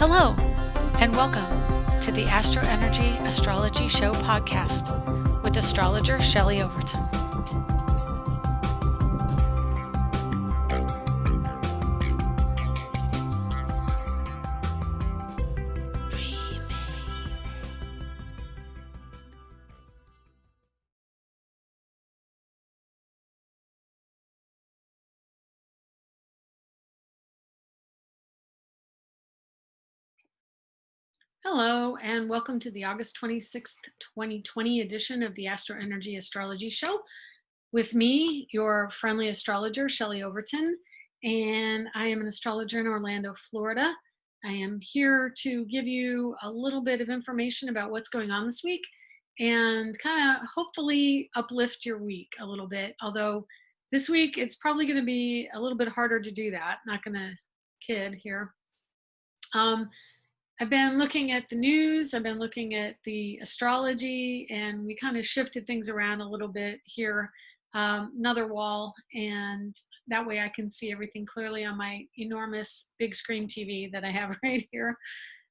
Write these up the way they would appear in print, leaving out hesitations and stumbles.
Hello, and welcome to the AstroEnergy Astrology Show podcast with astrologer Shelley Overton. Hello, and welcome to the August 26th, 2020 edition of the AstroEnergy Astrology Show with me, your friendly astrologer, Shelley Overton, and I am an astrologer in Orlando, Florida. I am here to give you a little bit of information about what's going on this week and kind of hopefully uplift your week a little bit, although this week it's probably going to be a little bit harder to do that. Not going to kid here. I've been looking at the news, I've been looking at the astrology, and we kind of shifted things around a little bit here, another wall, and that way I can see everything clearly on my enormous big screen TV that I have right here.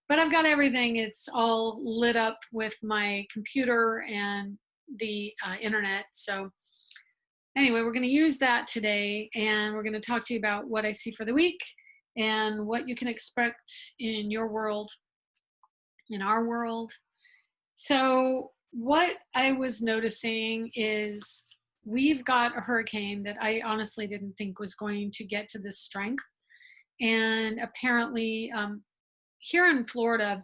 But I've got everything, it's all lit up with my computer and the internet. So anyway, we're going to use that today, and we're going to talk to you about what I see for the week and what you can expect in your world, in our world. So what I was noticing is we've got a hurricane that I honestly didn't think was going to get to this strength. And apparently here in Florida,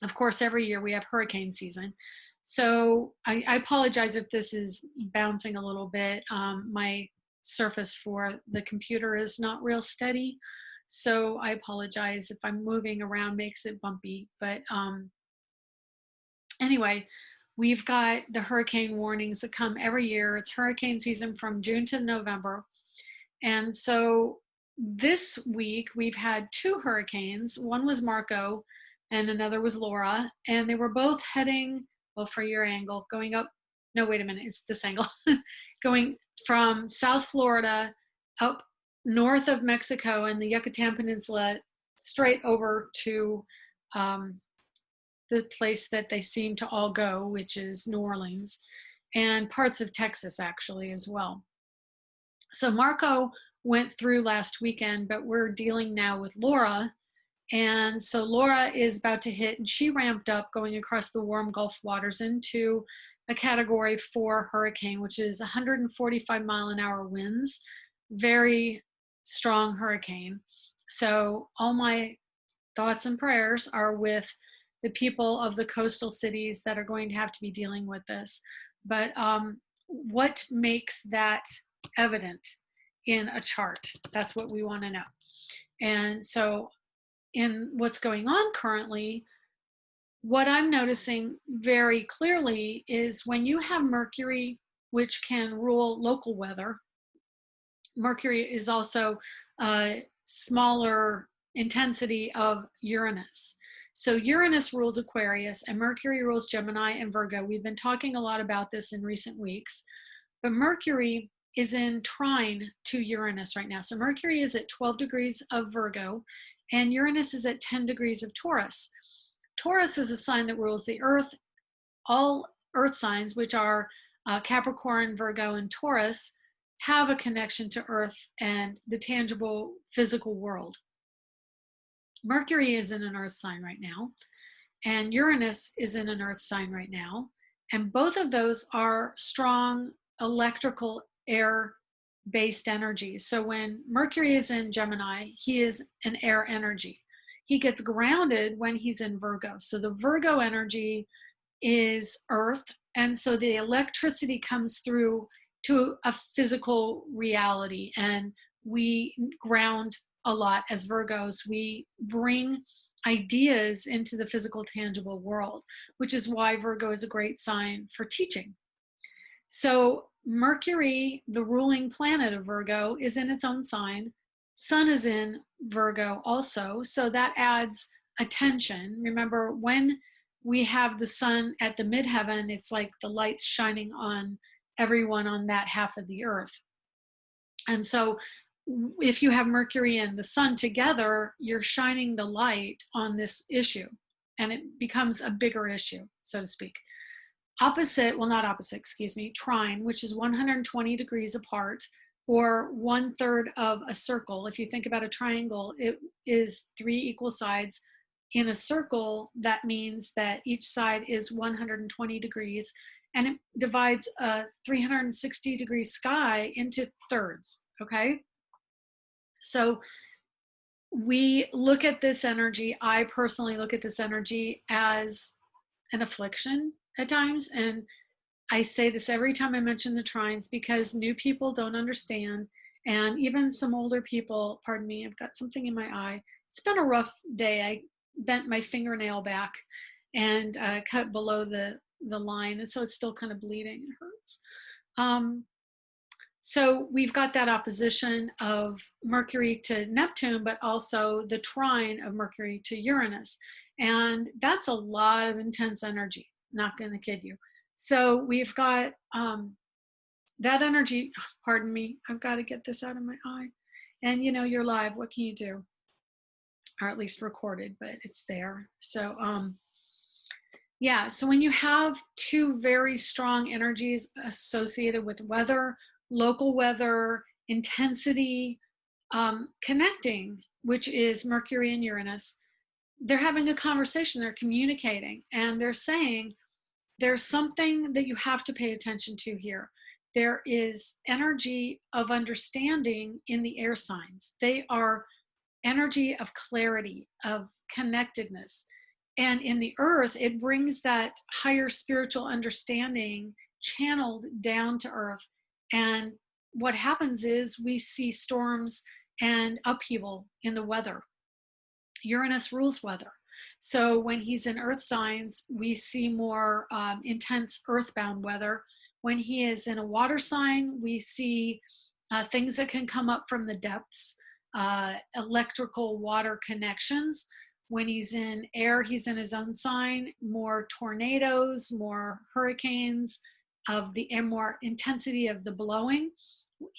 of course, every year we have hurricane season. So I apologize if this is bouncing a little bit. My surface for the computer is not real steady. So I apologize if I'm moving around, makes it bumpy. But anyway, we've got the hurricane warnings that come every year. It's hurricane season from June to November. And so this week we've had two hurricanes. One was Marco and another was Laura. And they were both heading, well, for your angle, going up. No, wait a minute, it's this angle. Going from South Florida up north of Mexico and the Yucatan Peninsula straight over to the place that they seem to all go, which is New Orleans, and parts of Texas actually as well. So Marco went through last weekend, but we're dealing now with Laura. And so Laura is about to hit, and she ramped up going across the warm Gulf waters into a Category 4 hurricane, which is 145-mile-an-hour winds, very strong hurricane. So all my thoughts and prayers are with the people of the coastal cities that are going to have to be dealing with this. But what makes that evident in a chart? That's what we want to know. And so in what's going on currently, what I'm noticing very clearly is when you have Mercury, which can rule local weather. Mercury is also a smaller intensity of Uranus. So Uranus rules Aquarius and Mercury rules Gemini and Virgo. We've been talking a lot about this in recent weeks, but Mercury is in trine to Uranus right now. So Mercury is at 12 degrees of Virgo and Uranus is at 10 degrees of Taurus. Taurus is a sign that rules the earth. All earth signs, which are Capricorn, Virgo, and Taurus, have a connection to earth and the tangible physical world. Mercury is in an earth sign right now, and Uranus is in an earth sign right now, and both of those are strong electrical air-based energies. So when Mercury is in Gemini, he is an air energy. He gets grounded when he's in Virgo. So the Virgo energy is earth, and so the electricity comes through to a physical reality, and we ground a lot as Virgos. We bring ideas into the physical, tangible world, which is why Virgo is a great sign for teaching. So Mercury, the ruling planet of Virgo, is in its own sign. Sun is in Virgo also, so that adds attention. Remember, when we have the sun at the midheaven, it's like the light's shining on everyone on that half of the earth. And so if you have Mercury and the Sun together, you're shining the light on this issue, and it becomes a bigger issue, so to speak. Opposite, well, not opposite, excuse me, trine, which is 120 degrees apart, or 1/3 of a circle. If you think about a triangle, it is 3 equal sides. In a circle, that means that each side is 120 degrees, and it divides a 360-degree sky into thirds, okay? So we look at this energy, I personally look at this energy as an affliction at times. And I say this every time I mention the trines because new people don't understand. And even some older people, pardon me, I've got something in my eye. It's been a rough day. I bent my fingernail back and cut below the line. And so it's still kind of bleeding. It hurts. So we've got that opposition of Mercury to Neptune, but also the trine of Mercury to Uranus. And that's a lot of intense energy, not going to kid you. So we've got that energy, pardon me, I've got to get this out of my eye. And you know, you're live, what can you do? Or at least recorded, but it's there. So yeah, so when you have two very strong energies associated with weather, local weather, intensity, connecting, which is Mercury and Uranus, they're having a conversation, they're communicating, and they're saying, there's something that you have to pay attention to here. There is energy of understanding in the air signs. They are energy of clarity, of connectedness. And in the earth, it brings that higher spiritual understanding channeled down to earth. And what happens is we see storms and upheaval in the weather. Uranus rules weather. So when he's in earth signs, we see more intense earthbound weather. When he is in a water sign, we see things that can come up from the depths, electrical water connections. When he's in air, he's in his own sign, more tornadoes, more hurricanes, and more intensity of the blowing.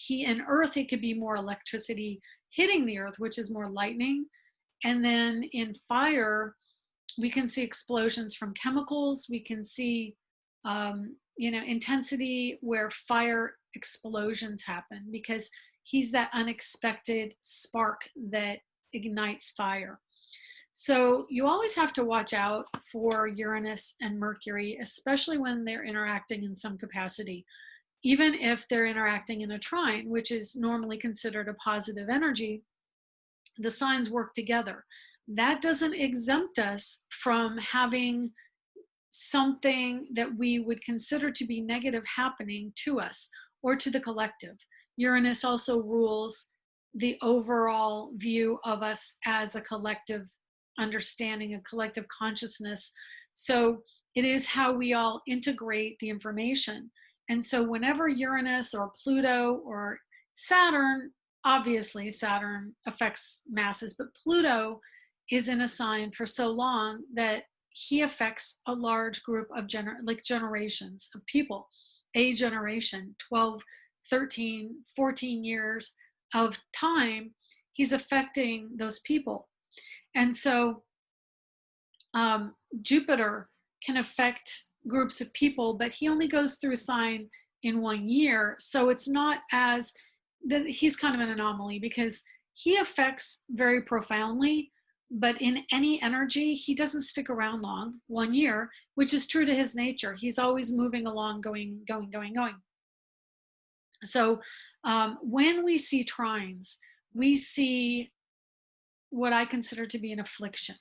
In earth, it could be more electricity hitting the earth, which is more lightning. And then in fire, we can see explosions from chemicals. We can see, intensity where fire explosions happen because he's that unexpected spark that ignites fire. So you always have to watch out for Uranus and Mercury, especially when they're interacting in some capacity. Even if they're interacting in a trine, which is normally considered a positive energy, the signs work together. That doesn't exempt us from having something that we would consider to be negative happening to us or to the collective. Uranus also rules the overall view of us as a collective understanding, a collective consciousness. So it is how we all integrate the information. And so whenever Uranus or Pluto or Saturn, obviously Saturn affects masses, but Pluto is in a sign for so long that he affects a large group of generations of people, a generation, 12, 13, 14 years of time, he's affecting those people. And so Jupiter can affect groups of people, but he only goes through a sign in 1 year. So it's not as, he's kind of an anomaly because he affects very profoundly, but in any energy, he doesn't stick around long, 1 year, which is true to his nature. He's always moving along, going. So when we see trines, we see what I consider to be an affliction.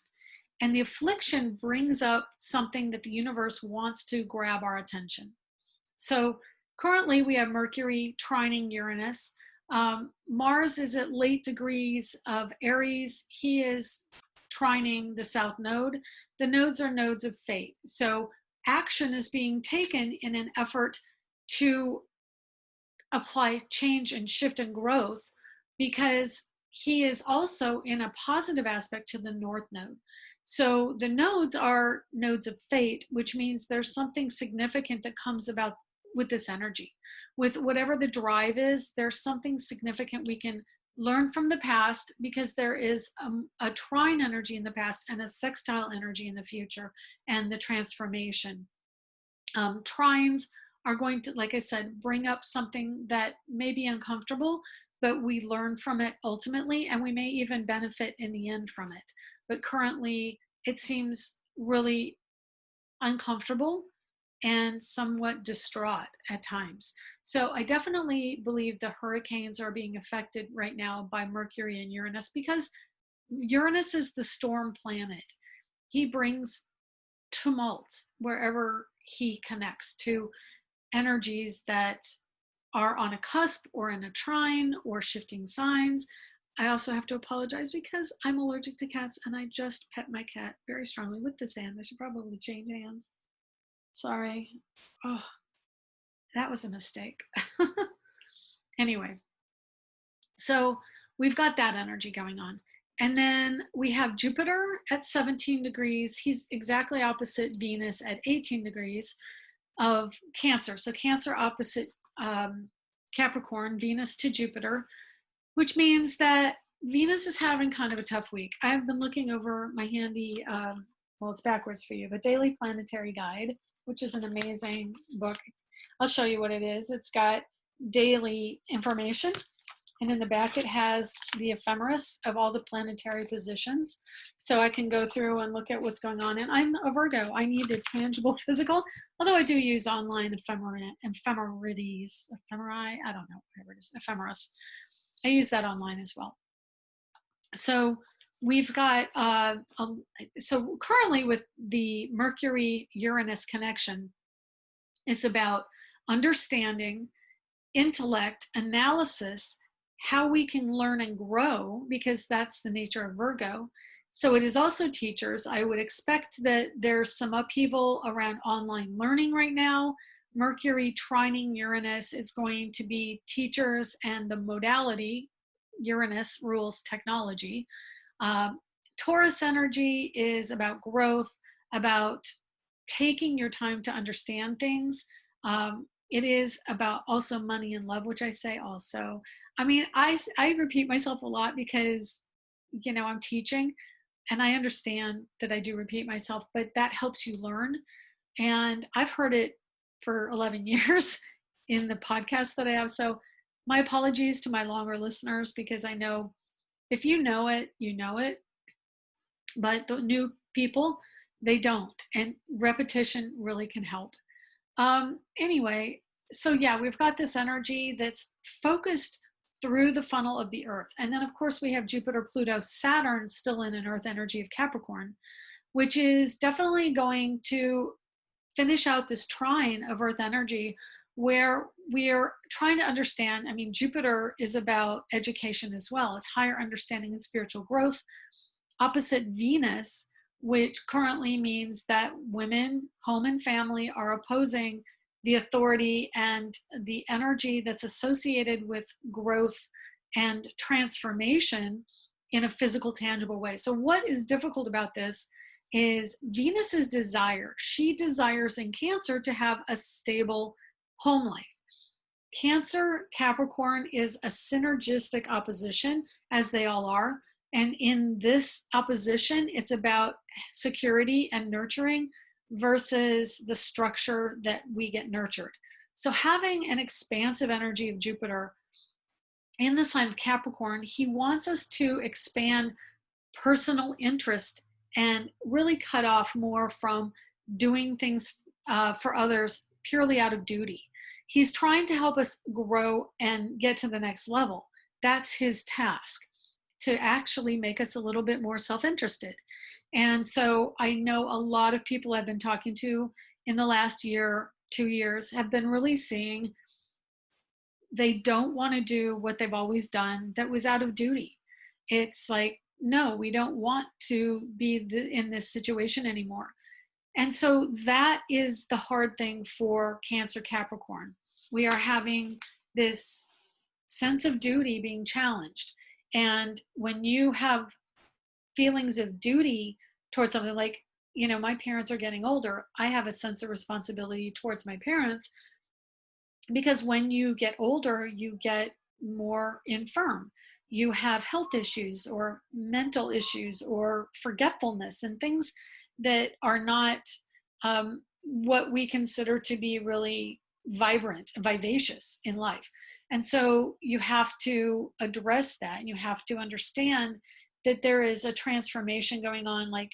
And the affliction brings up something that the universe wants to grab our attention. So currently we have Mercury trining Uranus. Mars is at late degrees of Aries. He is trining the south node. The nodes are nodes of fate. So action is being taken in an effort to apply change and shift and growth because he is also in a positive aspect to the north node. So the nodes are nodes of fate, which means there's something significant that comes about with this energy. With whatever the drive is, there's something significant we can learn from the past, because there is a trine energy in the past and a sextile energy in the future and the transformation. Trines are going to, like I said, bring up something that may be uncomfortable, but we learn from it ultimately, and we may even benefit in the end from it. But currently, it seems really uncomfortable and somewhat distraught at times. So I definitely believe the hurricanes are being affected right now by Mercury and Uranus, because Uranus is the storm planet. He brings tumult wherever he connects to energies that are on a cusp or in a trine or shifting signs. I also have to apologize because I'm allergic to cats, and I just pet my cat very strongly with this hand. I should probably change hands. Sorry. Oh, that was a mistake. Anyway, so we've got that energy going on. And then we have Jupiter at 17 degrees. He's exactly opposite Venus at 18 degrees of Cancer. So Cancer opposite Capricorn, Venus to Jupiter, which means that Venus is having kind of a tough week. I've been looking over my handy, well, it's backwards for you, but Daily Planetary Guide, which is an amazing book. I'll show you what it is. It's got daily information, and in the back it has the ephemeris of all the planetary positions. So I can go through and look at what's going on. And I'm a Virgo. I need a tangible physical, although I do use online ephemerides, ephemeri, I don't know, whatever it is, ephemeris. I use that online as well. So we've got, so currently with the Mercury-Uranus connection, it's about understanding, intellect, analysis, how we can learn and grow, because that's the nature of Virgo. So it is also teachers. I would expect that there's some upheaval around online learning right now. Mercury trining Uranus is going to be teachers, and the modality, Uranus rules technology. Taurus energy is about growth, about taking your time to understand things. It is about also money and love, which I say also. I mean, I repeat myself a lot because, you know, I'm teaching, and I understand that I do repeat myself, but that helps you learn. And I've heard it for 11 years in the podcast that I have. So my apologies to my longer listeners, because I know if you know it, you know it. But the new people, they don't. And repetition really can help. Anyway, so yeah, we've got this energy that's focused through the funnel of the Earth. And then, of course, we have Jupiter, Pluto, Saturn still in an Earth energy of Capricorn, which is definitely going to finish out this trine of Earth energy, where we're trying to understand. I mean, Jupiter is about education as well. It's higher understanding and spiritual growth. Opposite Venus, which currently means that women, home and family, are opposing the authority and the energy that's associated with growth and transformation in a physical, tangible way. So what is difficult about this is Venus's desire. She desires in Cancer to have a stable home life. Cancer, Capricorn is a synergistic opposition, as they all are. And in this opposition, it's about security and nurturing versus the structure that we get nurtured. So having an expansive energy of Jupiter in the sign of Capricorn, he wants us to expand personal interest and really cut off more from doing things for others purely out of duty. He's trying to help us grow and get to the next level. That's his task, to actually make us a little bit more self-interested. And so I know a lot of people I've been talking to in the last year, 2 years, have been really seeing they don't want to do what they've always done that was out of duty. It's like, no, we don't want to be in this situation anymore. And so that is the hard thing for Cancer, Capricorn. We are having this sense of duty being challenged. And when you have feelings of duty towards something, like, you know, my parents are getting older, I have a sense of responsibility towards my parents, because when you get older, you get more infirm. you have health issues or mental issues or forgetfulness and things that are not what we consider to be really vibrant, vivacious in life. And so you have to address that, and you have to understand that there is a transformation going on. Like,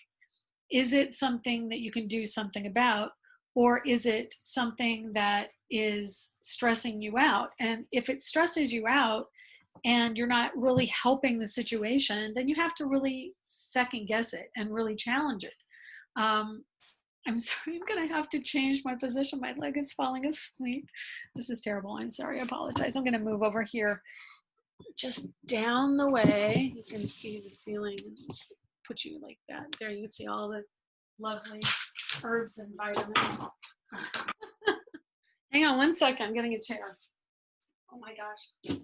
is it something that you can do something about, or is it something that is stressing you out? And if it stresses you out and you're not really helping the situation, then you have to really second guess it and really challenge it. I'm sorry, I'm gonna have to change my position. My leg is falling asleep. This is terrible. I'm sorry, I apologize. I'm gonna move over here just down the way. You can see the ceiling. Let's put you like that. There you can see all the lovely herbs and vitamins. Hang on one second, I'm getting a chair. Oh my gosh.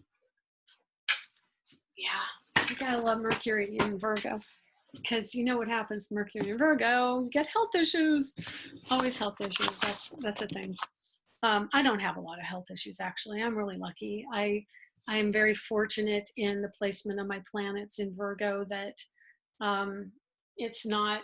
Yeah, you gotta love Mercury in Virgo, because you know what happens, Mercury in Virgo, you get health issues. Always health issues, that's a thing. I don't have a lot of health issues, actually. I'm really lucky. I am very fortunate in the placement of my planets in Virgo that it's not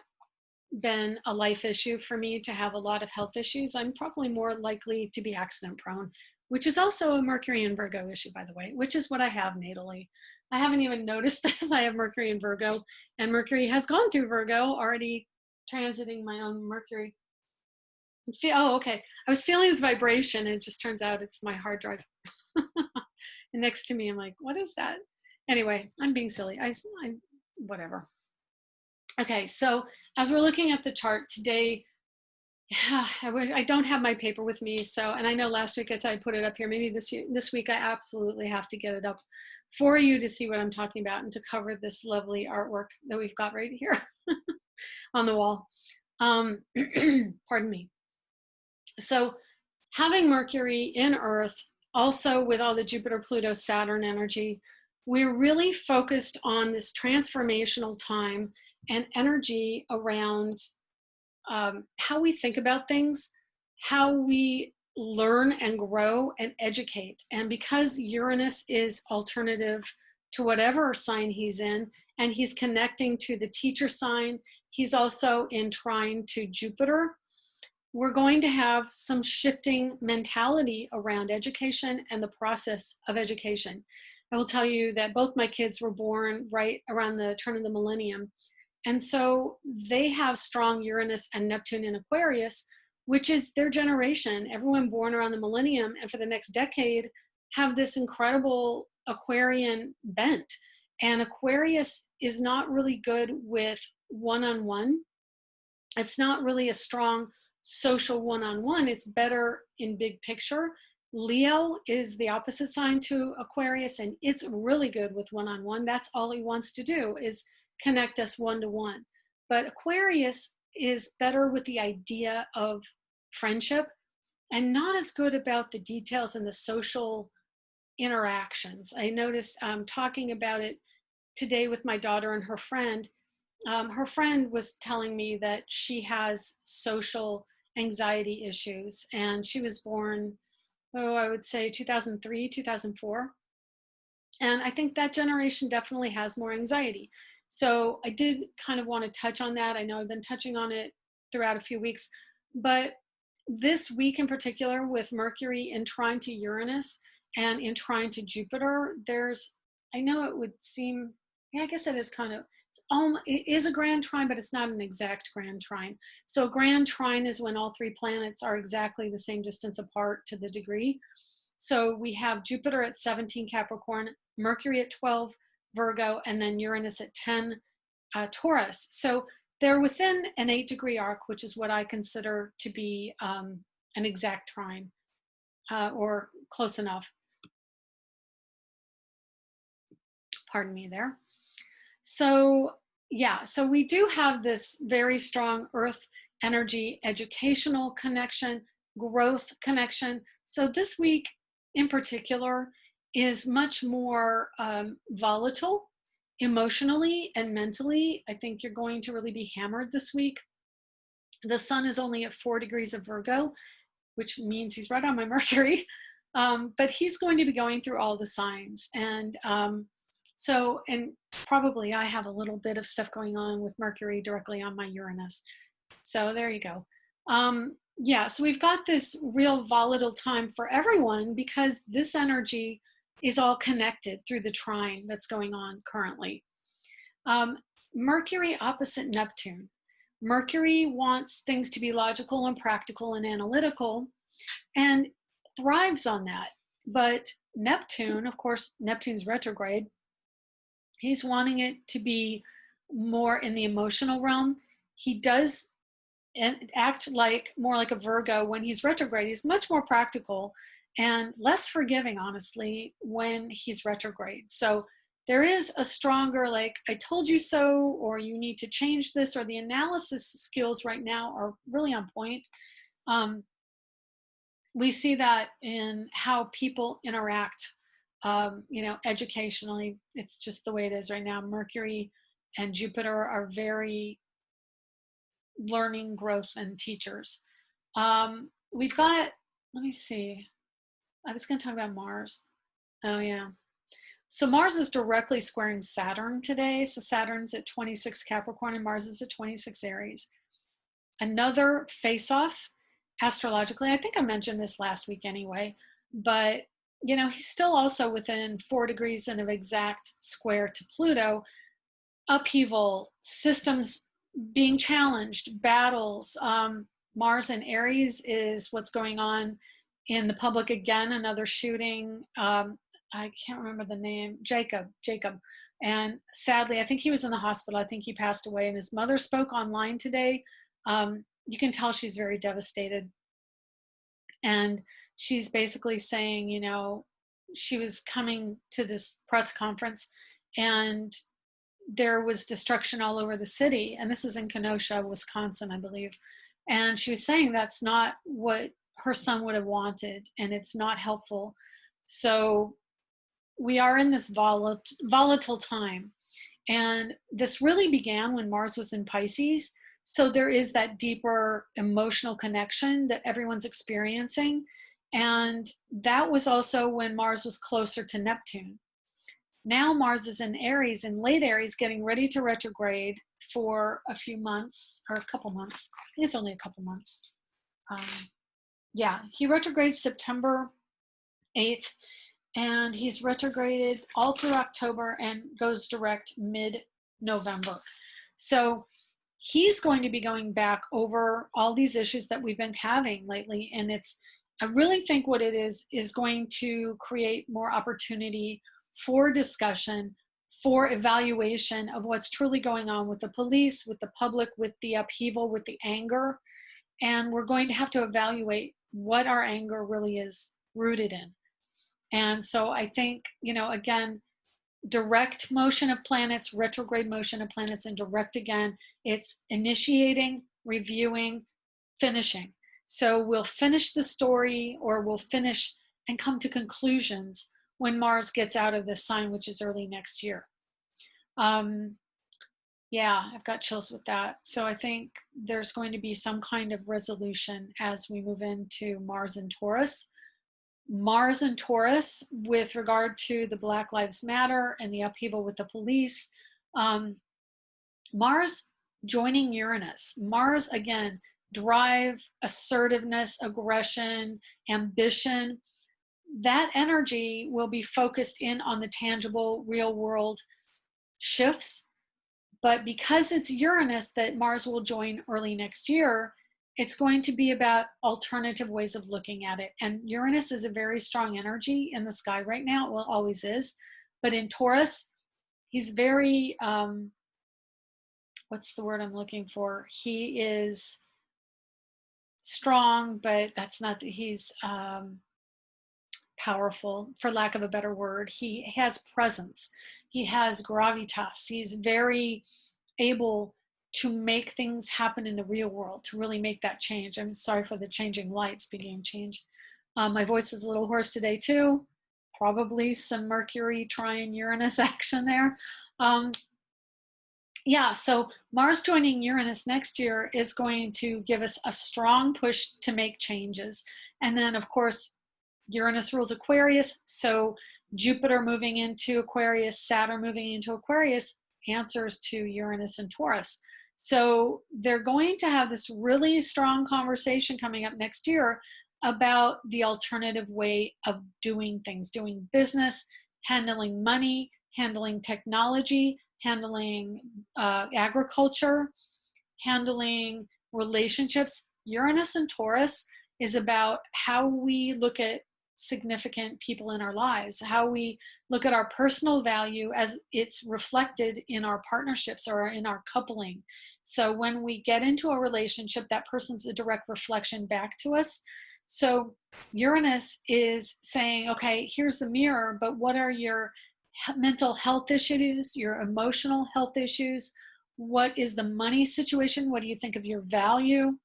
been a life issue for me to have a lot of health issues. I'm probably more likely to be accident prone, which is also a Mercury in Virgo issue, by the way, which is what I have natally. I haven't even noticed this. I have Mercury in Virgo, and Mercury has gone through Virgo, already transiting my own Mercury. Oh, okay. I was feeling this vibration, and it just turns out it's my hard drive. And next to me, I'm like, what is that? Anyway, I'm being silly. I whatever. Okay, so as we're looking at the chart today, yeah, I don't have my paper with me. So, and I know last week I said I'd put it up here. Maybe this week I absolutely have to get it up for you to see what I'm talking about and to cover this lovely artwork that we've got right here on the wall. Pardon me. So having Mercury in Earth, also with all the Jupiter, Pluto, Saturn energy, we're really focused on this transformational time and energy around how we think about things, how we learn and grow and educate. And because Uranus is alternative to whatever sign he's in, and he's connecting to the teacher sign, he's also in trine to Jupiter, we're going to have some shifting mentality around education and the process of education. I will tell you that both my kids were born right around the turn of the millennium. And so they have strong Uranus and Neptune in Aquarius, which is their generation. Everyone born around the millennium and for the next decade have this incredible Aquarian bent. And Aquarius is not really good with one-on-one. It's not really a strong social one-on-one. It's better in big picture. Leo is the opposite sign to Aquarius, and it's really good with one-on-one. That's all he wants to do, is connect us one-to-one. But Aquarius is better with the idea of friendship and not as good about the details and the social interactions. I noticed talking about it today with my daughter and her friend. Her friend was telling me that she has social anxiety issues, and she was born, I would say 2003, 2004. And I think that generation definitely has more anxiety. So I did kind of want to touch on that. I know I've been touching on it throughout a few weeks, but this week in particular, with Mercury in trine to Uranus and in trine to Jupiter, I know it would seem, yeah, I guess it is kind of, it is a grand trine, but it's not an exact grand trine. So a grand trine is when all three planets are exactly the same distance apart to the degree. So we have Jupiter at 17 Capricorn, Mercury at 12 Virgo, and then Uranus at 10 Taurus. So they're within an 8-degree arc, which is what I consider to be an exact trine, or close enough. Pardon me there. So yeah, so we do have this very strong Earth energy, educational connection, growth connection. So this week in particular is much more volatile emotionally and mentally. I think you're going to really be hammered this week. The sun is only at 4 degrees of Virgo, which means he's right on my Mercury, but he's going to be going through all the signs. And So, and probably I have a little bit of stuff going on with Mercury directly on my Uranus. So there you go. Yeah, so we've got this real volatile time for everyone because this energy is all connected through the trine that's going on currently. Mercury opposite Neptune. Mercury wants things to be logical and practical and analytical and thrives on that. But Neptune, of course, Neptune's retrograde, he's wanting it to be more in the emotional realm. He does act like more like a Virgo when he's retrograde. He's much more practical and less forgiving, honestly, when he's retrograde. So there is a stronger, like, I told you so, or you need to change this, or the analysis skills right now are really on point. We see that in how people interact, educationally. It's just the way it is right now. Mercury and Jupiter are very learning, growth, and teachers. We've got, let me see, I was going to talk about Mars. Oh, yeah. So Mars is directly squaring Saturn today. So Saturn's at 26 Capricorn and Mars is at 26 Aries. Another face-off astrologically. I think I mentioned this last week anyway, but he's still also within 4 degrees and of exact square to Pluto. Upheaval, systems being challenged, battles. Mars and Aries is what's going on in the public again, another shooting. I can't remember the name, Jacob. And sadly, I think he was in the hospital. I think he passed away, and his mother spoke online today. You can tell she's very devastated. And she's basically saying, she was coming to this press conference and there was destruction all over the city. And this is in Kenosha, Wisconsin, I believe. And she was saying that's not what her son would have wanted, and it's not helpful. So we are in this volatile time. And this really began when Mars was in Pisces. So there is that deeper emotional connection that everyone's experiencing. And that was also when Mars was closer to Neptune. Now Mars is in Aries, in late Aries, getting ready to retrograde for a few months, or a couple months. I think it's only a couple months. He retrogrades September 8th, and he's retrograded all through October and goes direct mid-November. So he's going to be going back over all these issues that we've been having lately. And I really think what it is going to create more opportunity for discussion, for evaluation of what's truly going on with the police, with the public, with the upheaval, with the anger. And we're going to have to evaluate what our anger really is rooted in. And so I think, again, direct motion of planets, retrograde motion of planets, and direct again, it's initiating, reviewing, finishing. So we'll finish the story, or we'll finish and come to conclusions when Mars gets out of this sign, which is early next year. I've got chills with that. So I think there's going to be some kind of resolution as we move into Mars and Taurus. Mars and Taurus, with regard to the Black Lives Matter and the upheaval with the police. Mars joining Uranus. Mars, again, drive, assertiveness, aggression, ambition. That energy will be focused in on the tangible, real world shifts. But because it's Uranus that Mars will join early next year, it's going to be about alternative ways of looking at it. And Uranus is a very strong energy in the sky right now. Well, always is. But in Taurus, he's very, what's the word I'm looking for? He is strong, but that's not, he's powerful, for lack of a better word. He has presence. He has gravitas. He's very able to make things happen in the real world, to really make that change. I'm sorry for the changing lights, big game change. My voice is a little hoarse today too. Probably some Mercury trine Uranus action there. So Mars joining Uranus next year is going to give us a strong push to make changes. And then, of course, Uranus rules Aquarius, so Jupiter moving into Aquarius, Saturn moving into Aquarius answers to Uranus and Taurus. So they're going to have this really strong conversation coming up next year about the alternative way of doing things, doing business, handling money, handling technology, handling agriculture, handling relationships. Uranus and Taurus is about how we look at significant people in our lives, how we look at our personal value as it's reflected in our partnerships or in our coupling. So when we get into a relationship, that person's a direct reflection back to us. So Uranus is saying, okay, here's the mirror, but what are your mental health issues, your emotional health issues? What is the money situation? What do you think of your value?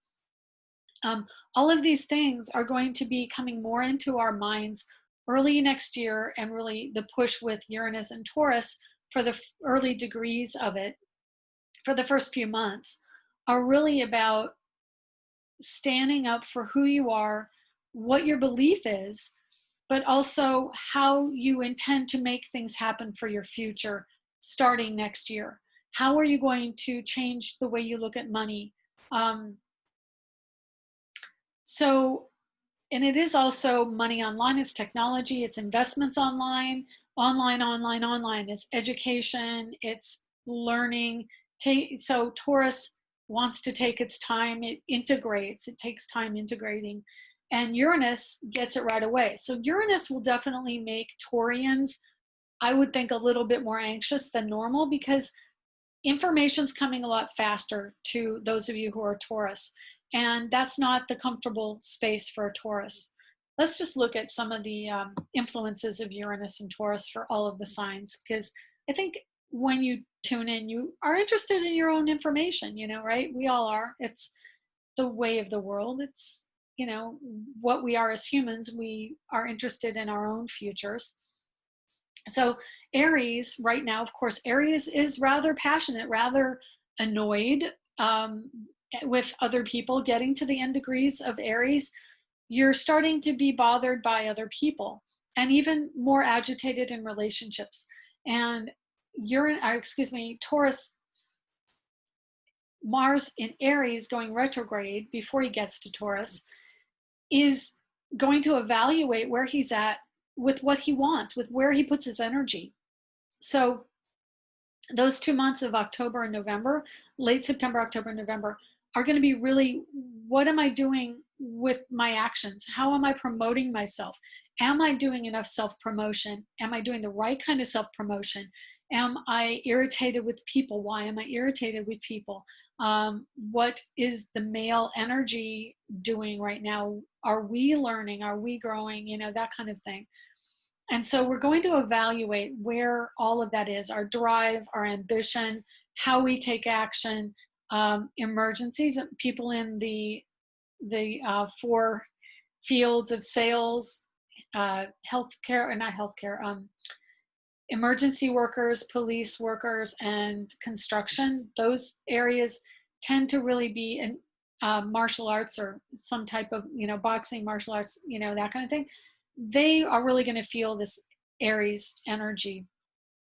All of these things are going to be coming more into our minds early next year, and really the push with Uranus and Taurus for the early degrees of it for the first few months are really about standing up for who you are, what your belief is, but also how you intend to make things happen for your future starting next year. How are you going to change the way you look at money? And it is also money online, it's technology, it's investments online, it's education, it's learning. So Taurus wants to take its time, it integrates, it takes time integrating. And Uranus gets it right away. So Uranus will definitely make Taurians, I would think, a little bit more anxious than normal, because information's coming a lot faster to those of you who are Taurus. And that's not the comfortable space for a Taurus. Let's just look at some of the influences of Uranus and Taurus for all of the signs, because I think when you tune in, you are interested in your own information, right? We all are. It's the way of the world. It's, what we are as humans. We are interested in our own futures. So Aries right now, of course, Aries is rather passionate, rather annoyed with other people. Getting to the end degrees of Aries, you're starting to be bothered by other people and even more agitated in relationships. And Taurus, Mars in Aries going retrograde before he gets to Taurus is going to evaluate where he's at with what he wants, with where he puts his energy. So those 2 months of October and November, late September, October, November, are going to be really, what am I doing with my actions? How am I promoting myself? Am I doing enough self-promotion? Am I doing the right kind of self-promotion? Am I irritated with people? Why am I irritated with people? What is the male energy doing right now? Are we learning? Are we growing? That kind of thing. And so we're going to evaluate where all of that is, our drive, our ambition, how we take action, emergencies, people in the 4 fields of sales, healthcare, or not healthcare, emergency workers, police workers, and construction. Those areas tend to really be in martial arts or some type of, boxing, martial arts, that kind of thing. They are really going to feel this Aries energy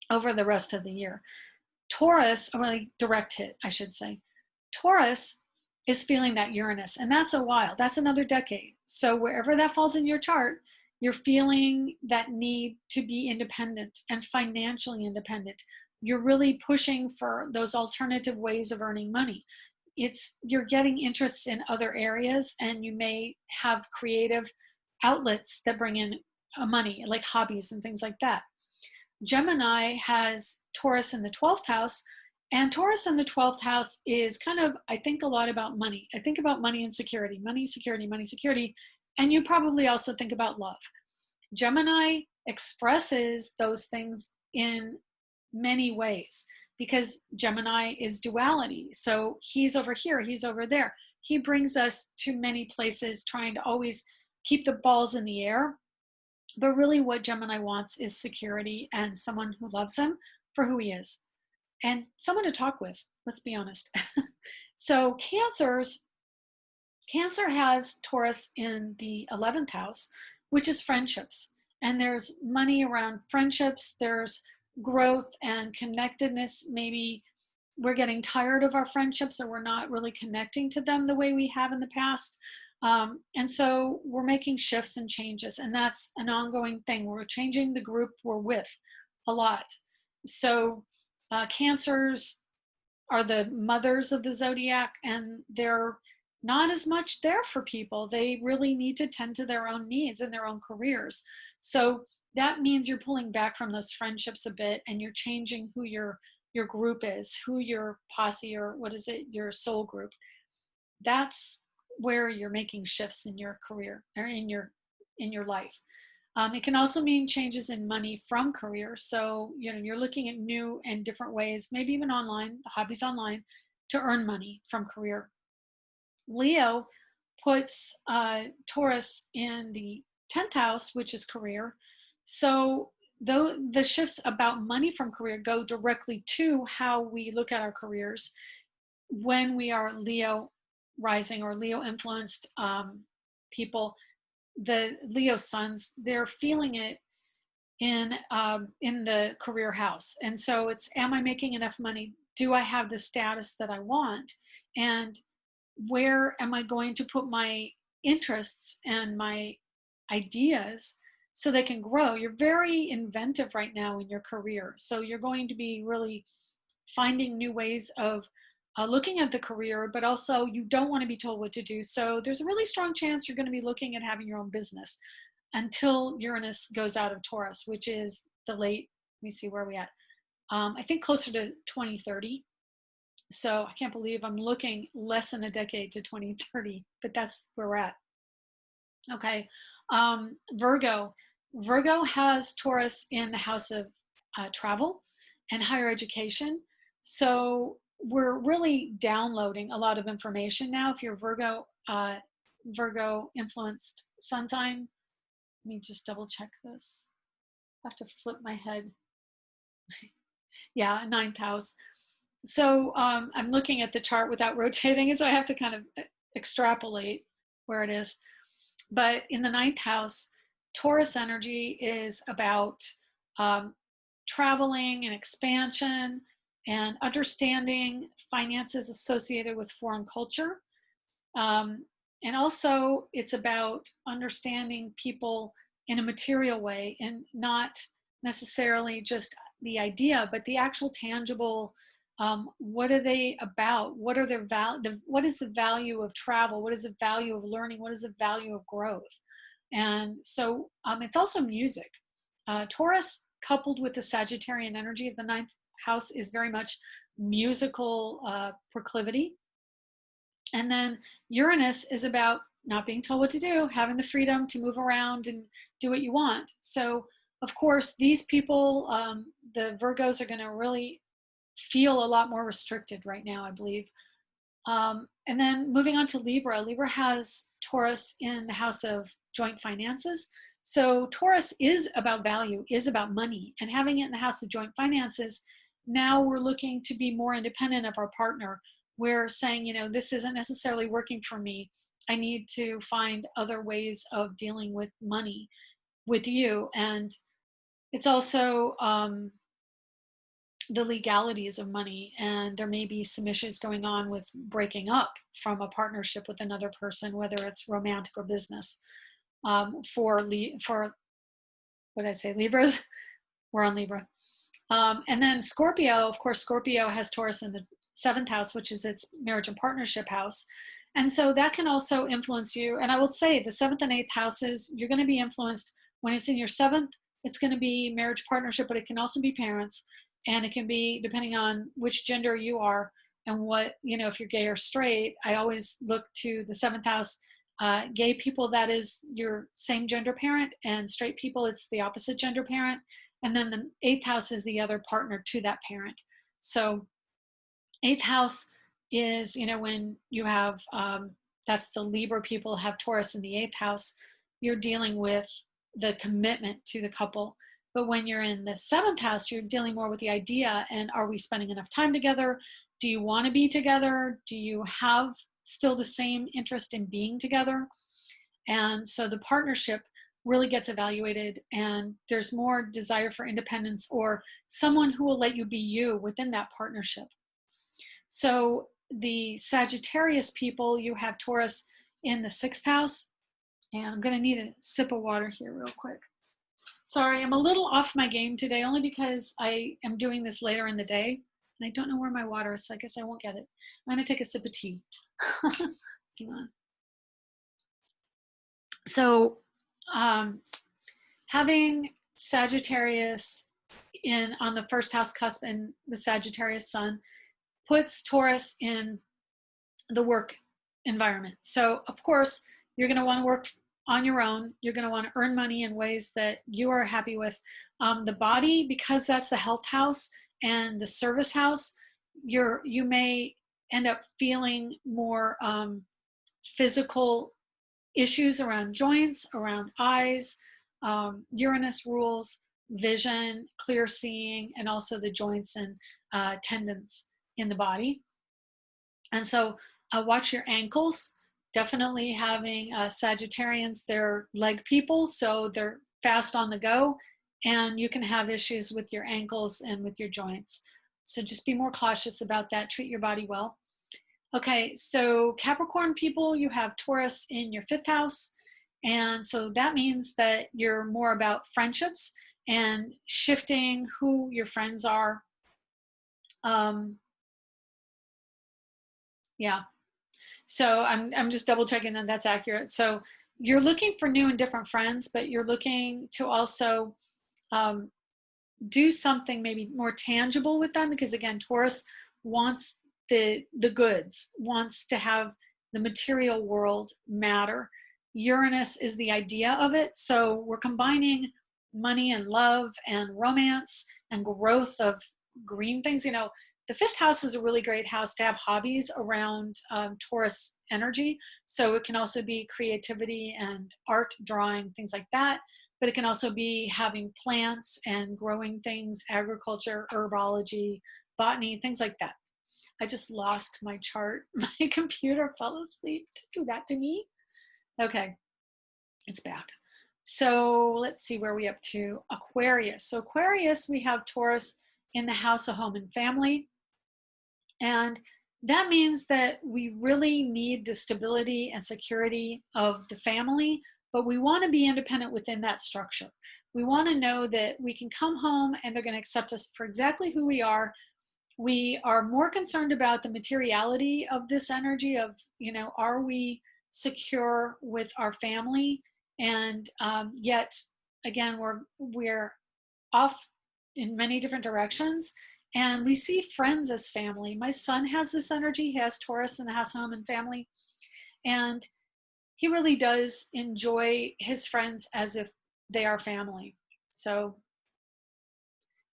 over the rest of the year. Taurus, a really direct hit, I should say. Taurus is feeling that Uranus, and that's a while. That's another decade. So wherever that falls in your chart, you're feeling that need to be independent and financially independent. You're really pushing for those alternative ways of earning money. You're getting interests in other areas, and you may have creative outlets that bring in money, like hobbies and things like that. Gemini has Taurus in the 12th house, and Taurus in the 12th house is kind of, I think, a lot about money. I think about money and security, money, security, money, security, and you probably also think about love. Gemini expresses those things in many ways because Gemini is duality. So he's over here, he's over there. He brings us to many places, trying to always keep the balls in the air. But really what Gemini wants is security and someone who loves him for who he is and someone to talk with, let's be honest. So Cancer has Taurus in the 11th house, which is friendships. And there's money around friendships, there's growth and connectedness. Maybe we're getting tired of our friendships, or we're not really connecting to them the way we have in the past. And so we're making shifts and changes, and that's an ongoing thing. We're changing the group we're with a lot. So Cancers are the mothers of the zodiac, and they're not as much there for people. They really need to tend to their own needs and their own careers. So that means you're pulling back from those friendships a bit, and you're changing who your group is, who your posse, or what is it, your soul group. That's where you're making shifts in your career or in your life. It can also mean changes in money from career. So, you're looking at new and different ways, maybe even online, hobbies online, to earn money from career. Leo puts Taurus in the 10th house, which is career. So though the shifts about money from career go directly to how we look at our careers when we are Leo rising or Leo influenced people. The Leo suns, they're feeling it in the career house. And so it's, am I making enough money? Do I have the status that I want? And where am I going to put my interests and my ideas so they can grow? You're very inventive right now in your career. So you're going to be really finding new ways of looking at the career, but also you don't want to be told what to do. So there's a really strong chance you're going to be looking at having your own business until Uranus goes out of Taurus, which is the late, let me see where we at. I think closer to 2030. So I can't believe I'm looking less than a decade to 2030, but that's where we're at. Okay. Virgo. Virgo has Taurus in the house of travel and higher education. So we're really downloading a lot of information now. If you're Virgo influenced sun sign, let me just double check this. I have to flip my head. Yeah, 9th house. So I'm looking at the chart without rotating it, so I have to kind of extrapolate where it is. But in the 9th house, Taurus energy is about traveling and expansion and understanding finances associated with foreign culture. And also it's about understanding people in a material way, and not necessarily just the idea, but the actual tangible, what are they about? What are their what is the value of travel? What is the value of learning? What is the value of growth? And so it's also music. Taurus coupled with the Sagittarian energy of the 9th house is very much musical proclivity. And then Uranus is about not being told what to do, having the freedom to move around and do what you want. So of course, these people, the Virgos, are going to really feel a lot more restricted right now, I believe. And then moving on to Libra. Libra has Taurus in the house of joint finances. So Taurus is about value, is about money, and having it in the house of joint finances, now we're looking to be more independent of our partner. We're saying, this isn't necessarily working for me. I need to find other ways of dealing with money with you. And it's also the legalities of money, and there may be some issues going on with breaking up from a partnership with another person, whether it's romantic or business. For what did I say, Libras? We're on Libra. And then Scorpio, of course, Scorpio has Taurus in the 7th house, which is its marriage and partnership house. And so that can also influence you. And I will say the 7th and 8th houses, you're going to be influenced when it's in your 7th. It's going to be marriage partnership, but it can also be parents. And it can be depending on which gender you are and what, if you're gay or straight. I always look to the 7th house. Gay people, that is your same gender parent, and straight people, it's the opposite gender parent. And then the 8th house is the other partner to that parent. So 8th house is, when you have, that's the Libra people have Taurus in the 8th house, you're dealing with the commitment to the couple. But when you're in the 7th house, you're dealing more with the idea, and are we spending enough time together? Do you want to be together? Do you have still the same interest in being together? And so the partnership really gets evaluated, and there's more desire for independence or someone who will let you be you within that partnership. So the Sagittarius people, you have Taurus in the 6th house, and I'm going to need a sip of water here real quick. Sorry, I'm a little off my game today, only because I am doing this later in the day, and I don't know where my water is, so I guess I won't get it. I'm going to take a sip of tea. Hang on. So having Sagittarius on the 1st house cusp and the Sagittarius sun puts Taurus in the work environment. So of course, you're going to want to work on your own. You're going to want to earn money in ways that you are happy with. The body, because that's the health house and the service house, you may end up feeling more physical issues around joints, around eyes. Uranus rules vision, clear seeing, and also the joints and tendons in the body. And so watch your ankles. Definitely having Sagittarians, they're leg people, so they're fast on the go, and you can have issues with your ankles and with your joints. So just be more cautious about that. Treat your body well. Okay, so Capricorn people, you have Taurus in your 5th house. And so that means that you're more about friendships and shifting who your friends are. Yeah. So I'm just double checking that that's accurate. So you're looking for new and different friends, but you're looking to also do something maybe more tangible with them, because again, Taurus wants the goods, wants to have the material world matter. Uranus is the idea of it. So we're combining money and love and romance and growth of green things. You know, the 5th house is a really great house to have hobbies around Taurus energy. So it can also be creativity and art, drawing, things like that. But it can also be having plants and growing things, agriculture, herbology, botany, things like that. I just lost my chart. My computer fell asleep to do that to me. Okay, it's back. So let's see where we up to. Aquarius. So Aquarius, we have Taurus in the house of home and family. And that means that we really need the stability and security of the family, but we want to be independent within that structure. We want to know that we can come home and they're going to accept us for exactly who we are. We are more concerned about the materiality of this energy of, you know, are we secure with our family? And yet, again, we're off in many different directions. And we see friends as family. My son has this energy. He has Taurus in the house, home, and family. And he really does enjoy his friends as if they are family. So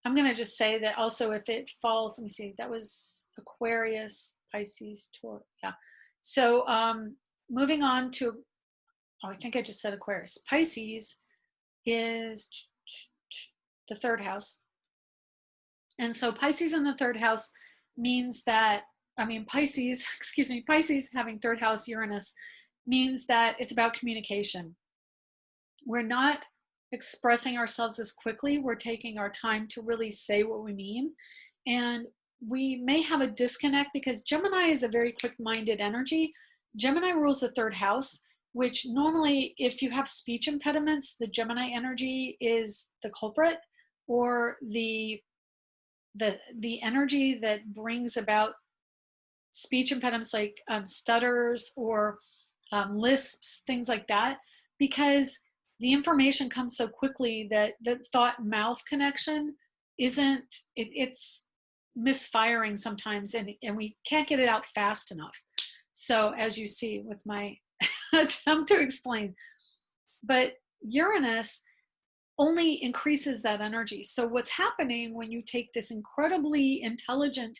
I'm going to just say that also if it falls, let me see, that was Aquarius, Pisces, Taurus. Yeah. So moving on to, oh, I think I just said Aquarius. Pisces is the 3rd house. And so Pisces in the 3rd house means that, Pisces, Pisces having 3rd house Uranus means that it's about communication. We're not expressing ourselves as quickly. We're taking our time to really say what we mean. And we may have a disconnect because Gemini is a very quick-minded energy. Gemini rules the 3rd house, which normally if you have speech impediments, the Gemini energy is the culprit, or the energy that brings about speech impediments like stutters or lisps, things like that, because the information comes so quickly that the thought-mouth connection it's misfiring sometimes, and we can't get it out fast enough. So as you see with my attempt to explain, but Uranus only increases that energy. So what's happening when you take this incredibly intelligent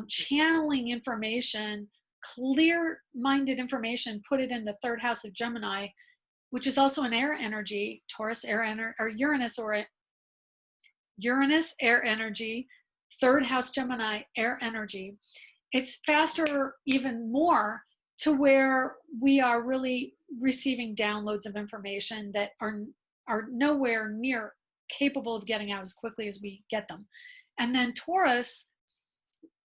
channeling information, clear-minded information, put it in the 3rd house of Gemini, which is also an air energy, Taurus air energy, or Uranus air energy, 3rd house Gemini air energy. It's faster even more to where we are really receiving downloads of information that are are nowhere near capable of getting out as quickly as we get them. And then Taurus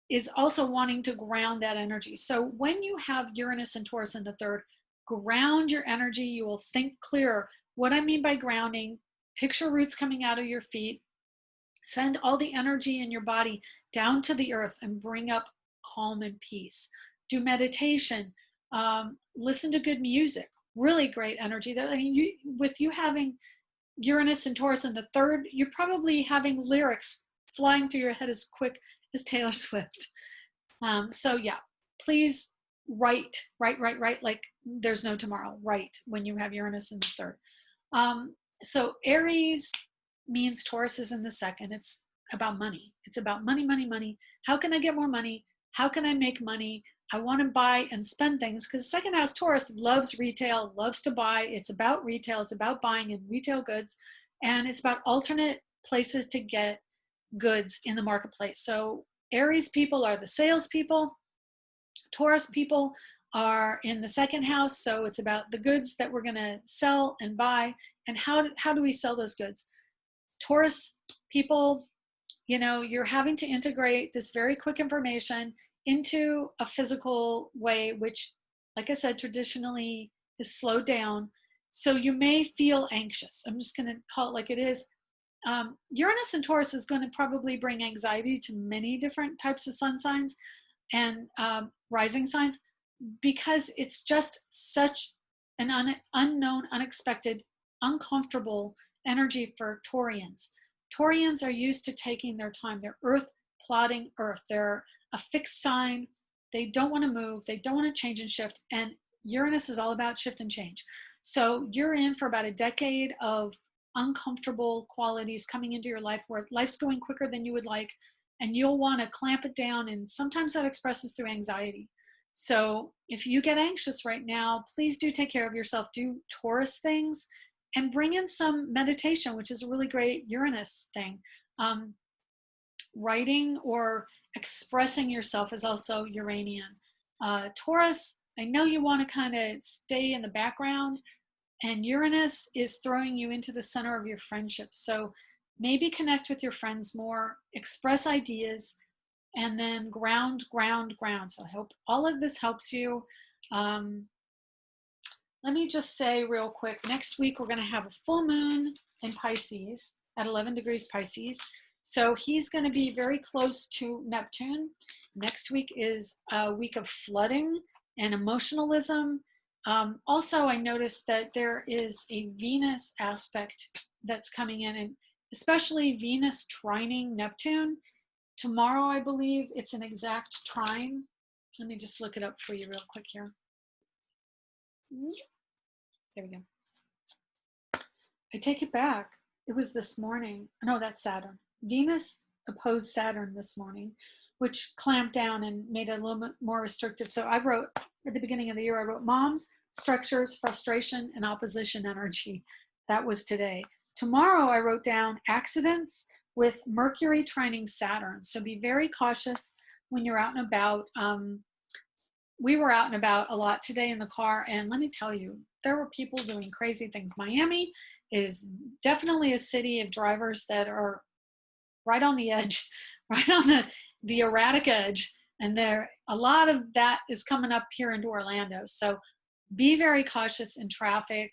is also wanting to ground that energy. So when you have Uranus and Taurus in the third, ground your energy. You will think clearer. What I mean by grounding, picture roots coming out of your feet. Send all the energy in your body down to the earth and bring up calm and peace. Do meditation. Listen to good music. Really great energy. I mean, with you having Uranus and Taurus in the third, you're probably having lyrics flying through your head as quick as Taylor Swift. So yeah, please write like there's no tomorrow. Write when you have Uranus in the third. So Aries means Taurus is in the second. It's about money. It's about money, money, money. How can I get more money? How can I make money? I want to buy and spend things, because second house Taurus loves retail, loves to buy. It's about retail. It's about buying and retail goods. And it's about alternate places to get goods in the marketplace. So Aries people are the salespeople. Taurus people are in the second house. So it's about the goods that we're going to sell and buy. And how do we sell those goods? Taurus people, you know, you're having to integrate this very quick information into a physical way, which, like I said, traditionally is slowed down. So you may feel anxious. I'm just going to call it like it is. Uranus and Taurus is going to probably bring anxiety to many different types of sun signs and rising signs, because it's just such an unknown, unexpected, uncomfortable energy for Taurians. Taurians are used to taking their time. They're earth plotting earth. They're a fixed sign. They don't want to move. They don't want to change and shift. And Uranus is all about shift and change. So you're in for about a decade of uncomfortable qualities coming into your life, where life's going quicker than you would like, and you'll want to clamp it down. And sometimes that expresses through anxiety. So if you get anxious right now, please do take care of yourself. Do Taurus things and bring in some meditation, which is a really great Uranus thing. Writing or expressing yourself is also Uranian. Taurus, I know you want to kind of stay in the background, and Uranus is throwing you into the center of your friendships. So maybe connect with your friends more, express ideas, and then ground. So I hope all of this helps you. Let me just say real quick, next week we're going to have a full moon in Pisces at 11 degrees Pisces. So he's going to be very close to Neptune. Next week is a week of flooding and emotionalism. Also, I noticed that there is a Venus aspect that's coming in, and especially Venus trining Neptune. Tomorrow, I believe, it's an exact trine. Let me just look it up for you real quick here. There we go. I take it back. It was this morning. No, that's Saturn. Venus opposed Saturn this morning, which clamped down and made it a little bit more restrictive. So I wrote, at the beginning of the year, I wrote moms, structures, frustration, and opposition energy. That was today. Tomorrow, I wrote down accidents with Mercury trining Saturn. So be very cautious when you're out and about. We were out and about a lot today in the car, and let me tell you, there were people doing crazy things. Miami is definitely a city of drivers that are right on the edge, right on the erratic edge, and there a lot of that is coming up here into Orlando. So be very cautious in traffic.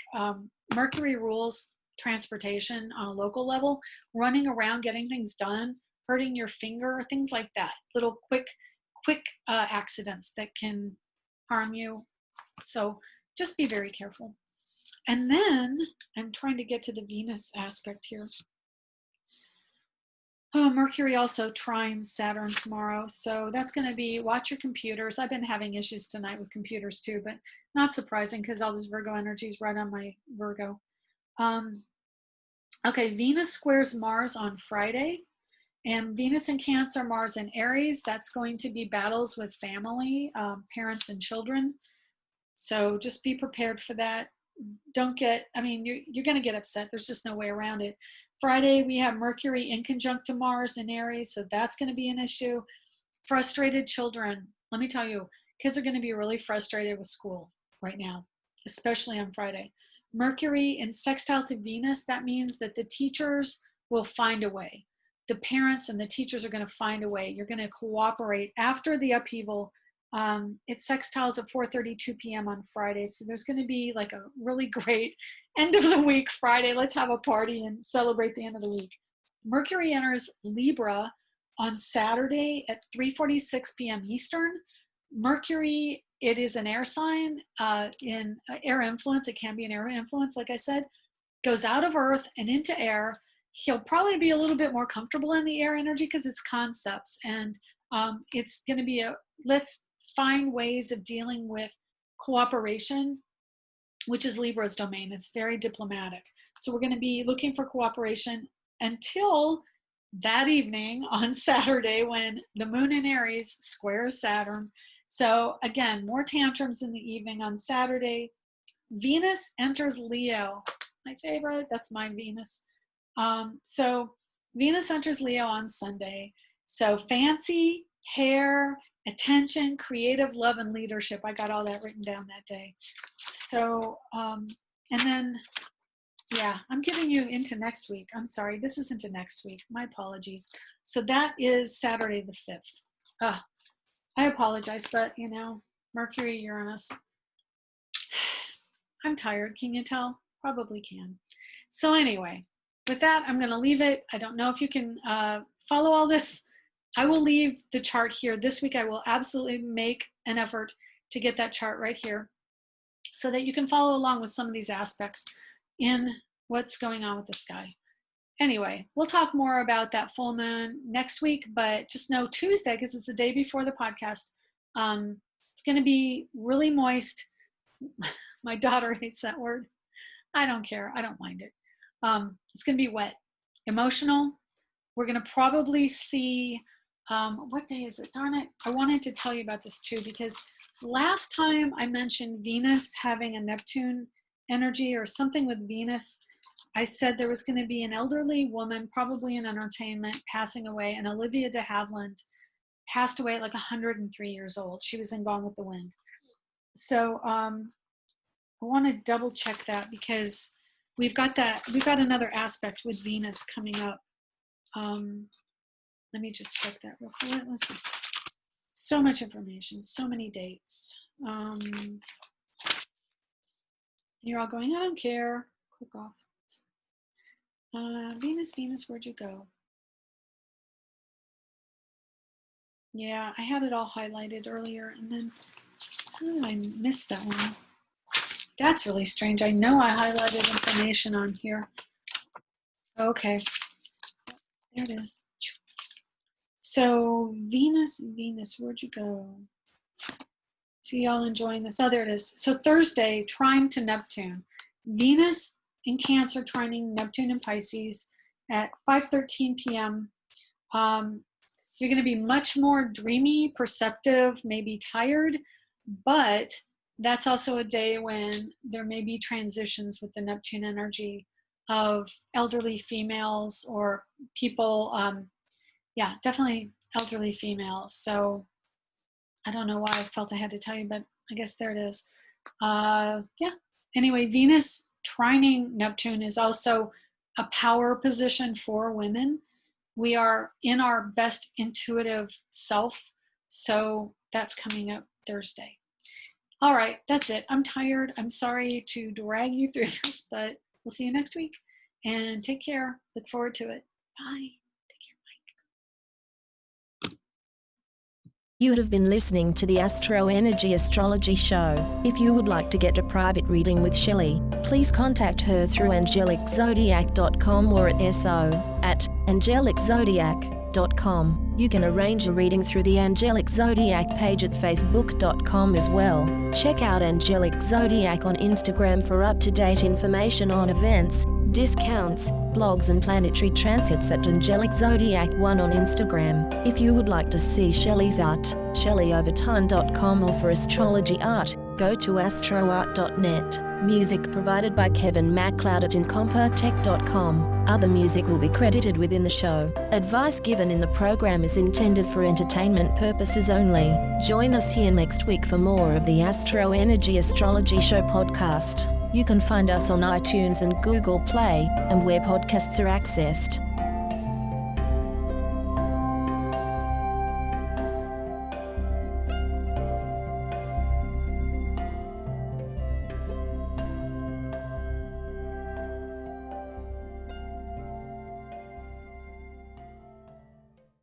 Mercury rules transportation on a local level. Running around, getting things done, hurting your finger, things like that. Little quick accidents that can harm you. So just be very careful. And then I'm trying to get to the Venus aspect here. Oh, Mercury also trines Saturn tomorrow. So that's going to be, watch your computers. I've been having issues tonight with computers too, but not surprising because all this Virgo energy is right on my Virgo. Okay, Venus squares Mars on Friday. And Venus in Cancer, Mars in Aries, that's going to be battles with family, parents and children. So just be prepared for that. Don't get, I mean, you're going to get upset. There's just no way around it. Friday, we have Mercury in conjunct to Mars in Aries, so that's going to be an issue. Frustrated children. Let me tell you, kids are going to be really frustrated with school right now, especially on Friday. Mercury in sextile to Venus, that means that the teachers will find a way. The parents and the teachers are going to find a way. You're going to cooperate after the upheaval. It sextiles at 4:32 p.m. on Friday. So there's going to be like a really great end of the week Friday. Let's have a party and celebrate the end of the week. Mercury enters Libra on Saturday at 3:46 p.m. Eastern. Mercury, it is an air sign, in air influence. It can be an air influence, like I said, goes out of Earth and into air. He'll probably be a little bit more comfortable in the air energy because it's concepts. And it's going to be let's find ways of dealing with cooperation, which is Libra's domain. It's very diplomatic. So we're going to be looking for cooperation until that evening on Saturday when the moon in Aries squares Saturn. So again, more tantrums in the evening on Saturday. Venus enters Leo. My favorite, that's my Venus. So Venus enters Leo on Sunday. So fancy, hair, attention, creative, love, and leadership. I got all that written down that day. So, and then, yeah, I'm giving you into next week. I'm sorry, this is into next week. My apologies. So that is Saturday the 5th. I apologize, but you know, Mercury, Uranus. I'm tired. Can you tell? Probably can. So anyway, with that, I'm going to leave it. I don't know if you can follow all this. I will leave the chart here. This week, I will absolutely make an effort to get that chart right here so that you can follow along with some of these aspects in what's going on with the sky. Anyway, we'll talk more about that full moon next week, but just know Tuesday, because it's the day before the podcast, it's going to be really moist. My daughter hates that word. I don't care. I don't mind it. It's going to be wet, emotional. We're going to probably see, what day is it? Darn it. I wanted to tell you about this too, because last time I mentioned Venus having a Neptune energy or something with Venus, I said there was going to be an elderly woman, probably in entertainment, passing away, and Olivia de Havilland passed away at like 103 years old. She was in Gone with the Wind. So I want to double check that because we've got another aspect with Venus coming up. Let me just check that real quick. Let's see. So much information, so many dates. You're all going, I don't care. Click off. Venus, where'd you go? Yeah, I had it all highlighted earlier, and then I missed that one. That's really strange. I know I highlighted information on here. Okay, there it is. So Venus, where'd you go? See y'all enjoying this? Oh, there it is. So Thursday, trine to Neptune. Venus in Cancer, trining Neptune in Pisces at 5:13 p.m. You're going to be much more dreamy, perceptive, maybe tired, but that's also a day when there may be transitions with the Neptune energy of elderly females or people, yeah, definitely elderly females. So I don't know why I felt I had to tell you, but I guess there it is. Yeah. Anyway, Venus trining Neptune is also a power position for women. We are in our best intuitive self. So that's coming up Thursday. All right, that's it. I'm tired. I'm sorry to drag you through this, but we'll see you next week. And take care. Look forward to it. Bye. You have been listening to the AstroEnergy Astrology Show. If you would like to get a private reading with Shelley, please contact her through angeliczodiac.com or at so@angeliczodiac.com. You can arrange a reading through the Angelic Zodiac page at facebook.com as well. Check out Angelic Zodiac on Instagram for up-to-date information on events, discounts, blogs and planetary transits at Angelic Zodiac 1 on Instagram. If you would like to see Shelley's art, ShelleyOverton.com, or for astrology art, go to astroart.net. Music provided by Kevin MacLeod at incompetech.com. Other music will be credited within the show. Advice given in the program is intended for entertainment purposes only. Join us here next week for more of the AstroEnergy Astrology Show podcast. You can find us on iTunes and Google Play, and where podcasts are accessed.